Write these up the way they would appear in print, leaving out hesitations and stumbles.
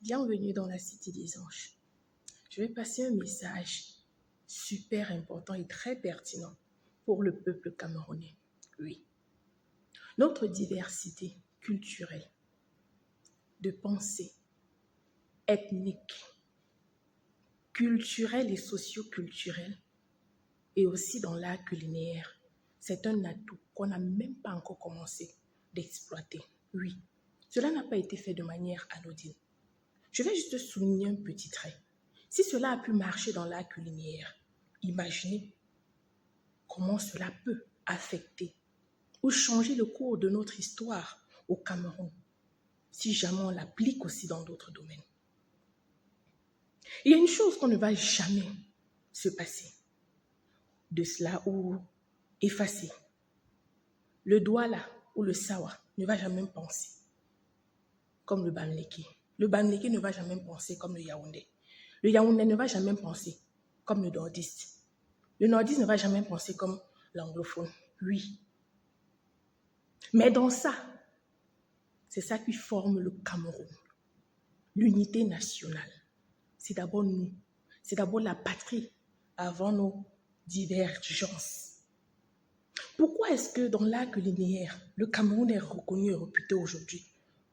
Bienvenue dans la Cité des Anges. Je vais passer un message super important et très pertinent pour le peuple camerounais. Oui. Notre diversité culturelle, de pensée, ethnique, culturelle et socio-culturelle, et aussi dans l'art culinaire, c'est un atout qu'on n'a même pas encore commencé d'exploiter. Oui, cela n'a pas été fait de manière anodine. Je vais juste souligner un petit trait. Si cela a pu marcher dans l'art culinaire, imaginez comment cela peut affecter ou changer le cours de notre histoire au Cameroun, si jamais on l'applique aussi dans d'autres domaines. Il y a une chose qu'on ne va jamais se passer de cela ou effacer. Le Douala ou le Sawa ne va jamais penser comme le Bamileke. Le Bamileke ne va jamais penser comme le Yaoundé. Le Yaoundé ne va jamais penser comme le nordiste. Le nordiste ne va jamais penser comme l'anglophone. Oui. Mais dans ça, c'est ça qui forme le Cameroun. L'unité nationale. C'est d'abord nous. C'est d'abord la patrie avant nos divergences. Pourquoi est-ce que dans l'art culinaire, le Cameroun est reconnu et réputé aujourd'hui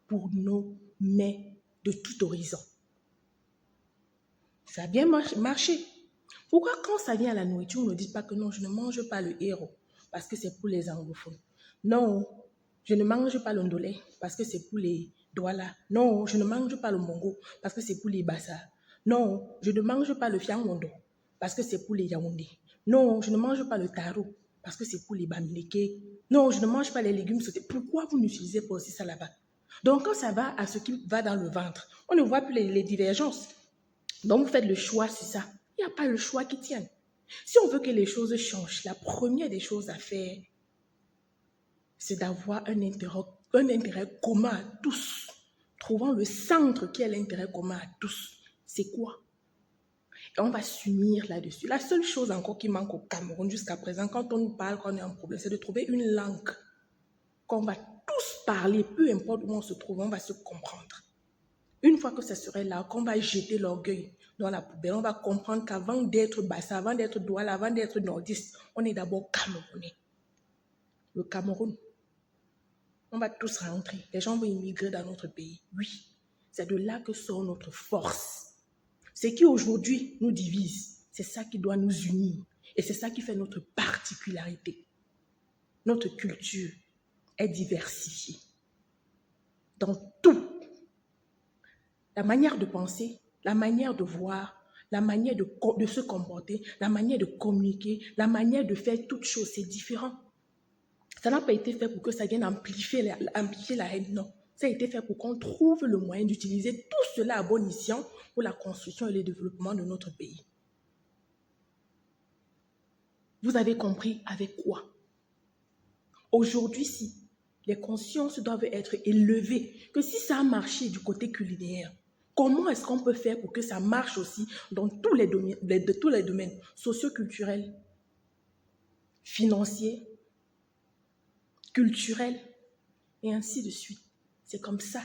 pour nos mets de tout horizon? Ça a bien marché. Pourquoi quand ça vient à la nourriture, on ne dit pas que non, je ne mange pas le héros parce que c'est pour les anglophones. Non, je ne mange pas le ndolé parce que c'est pour les douala. Non, je ne mange pas le mongo parce que c'est pour les bassa. Non, je ne mange pas le fiangondo parce que c'est pour les yaoundé. Non, je ne mange pas le taro parce que c'est pour les bamileke. Non, je ne mange pas les légumes sautés. Pourquoi vous n'utilisez pas aussi ça là-bas? Donc quand ça va à ce qui va dans le ventre, on ne voit plus les divergences. Donc vous faites le choix sur ça. Il n'y a pas le choix qui tienne. Si on veut que les choses changent, la première des choses à faire, c'est d'avoir un intérêt commun à tous. Trouvons le centre qui est l'intérêt commun à tous. C'est quoi? Et on va s'unir là-dessus. La seule chose encore qui manque au Cameroun jusqu'à présent, quand on nous parle qu'on a un problème, c'est de trouver une langue qu'on va tous parler, peu importe où on se trouve, on va se comprendre. Une fois que ça serait là, qu'on va jeter l'orgueil dans la poubelle, on va comprendre qu'avant d'être bassa, avant d'être douala, avant d'être nordiste, on est d'abord camerounais. Le Cameroun, on va tous rentrer. Les gens vont immigrer dans notre pays. Oui, c'est de là que sort notre force. Ce qui aujourd'hui nous divise, c'est ça qui doit nous unir. Et c'est ça qui fait notre particularité. Notre culture est diversifiée. Dans tout. La manière de penser, la manière de voir, la manière de se comporter, la manière de communiquer, la manière de faire toutes choses, c'est différent. Ça n'a pas été fait pour que ça vienne amplifier la haine, non. Ça a été fait pour qu'on trouve le moyen d'utiliser tout cela à bon escient pour la construction et le développement de notre pays. Vous avez compris avec quoi? Aujourd'hui, si les consciences doivent être élevées, que si ça a marché du côté culinaire, comment est-ce qu'on peut faire pour que ça marche aussi dans tous les domaines socio-culturels, financiers, culturels, et ainsi de suite. C'est comme ça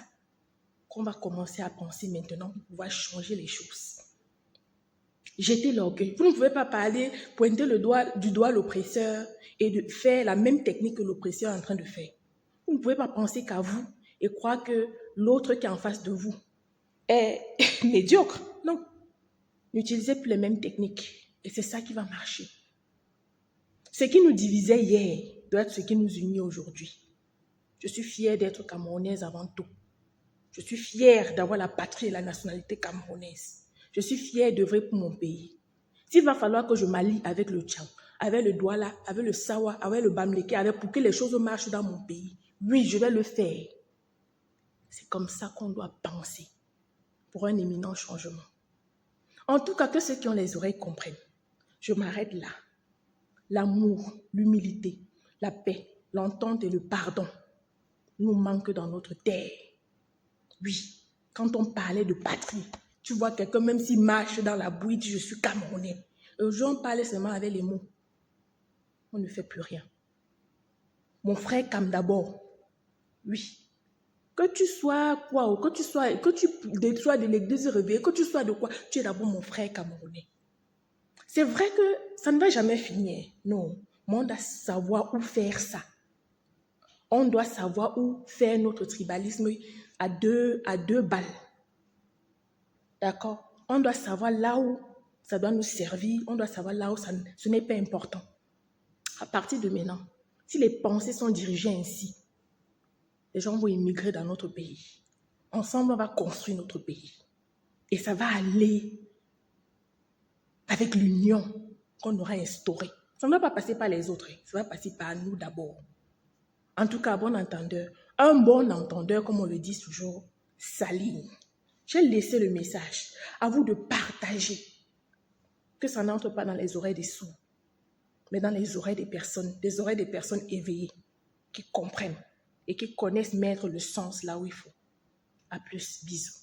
qu'on va commencer à penser maintenant pour pouvoir changer les choses. Jetez l'orgueil. Vous ne pouvez pas pointer du doigt l'oppresseur et de faire la même technique que l'oppresseur est en train de faire. Vous ne pouvez pas penser qu'à vous et croire que l'autre qui est en face de vous est médiocre. Non. N'utilisez plus les mêmes techniques. Et c'est ça qui va marcher. Ce qui nous divisait hier doit être ce qui nous unit aujourd'hui. Je suis fière d'être camerounaise avant tout. Je suis fière d'avoir la patrie et la nationalité camerounaise. Je suis fière d'œuvrer pour mon pays. S'il va falloir que je m'allie avec le Tchad, avec le Douala, avec le Sawa, avec le Bamileke, pour que les choses marchent dans mon pays, oui, je vais le faire. C'est comme ça qu'on doit penser pour un éminent changement. En tout cas, que ceux qui ont les oreilles comprennent. Je m'arrête là. L'amour, l'humilité, la paix, l'entente et le pardon nous manquent dans notre terre. Oui, quand on parlait de patrie, tu vois quelqu'un, même s'il marche dans la bouille, dit je suis camerounais. Aujourd'hui, on parlait seulement avec les mots. On ne fait plus rien. Mon frère Cam d'abord. Oui. Que tu sois quoi, ou que tu sois de l'église réveillée, que tu sois de quoi, tu es d'abord mon frère camerounais. C'est vrai que ça ne va jamais finir. Non, mais on doit savoir où faire ça. On doit savoir où faire notre tribalisme à deux balles. D'accord? On doit savoir là où ça doit nous servir. On doit savoir là où ce n'est pas important. À partir de maintenant, si les pensées sont dirigées ainsi, les gens vont immigrer dans notre pays. Ensemble, on va construire notre pays. Et ça va aller avec l'union qu'on aura instaurée. Ça ne va pas passer par les autres, ça va passer par nous d'abord. En tout cas, bon entendeur, un bon entendeur, comme on le dit toujours, s'aligne. J'ai laissé le message. À vous de partager. Que ça n'entre pas dans les oreilles des sourds, mais dans les oreilles des personnes éveillées, qui comprennent et qui connaissent mettre le sens là où il faut. À plus, bisous.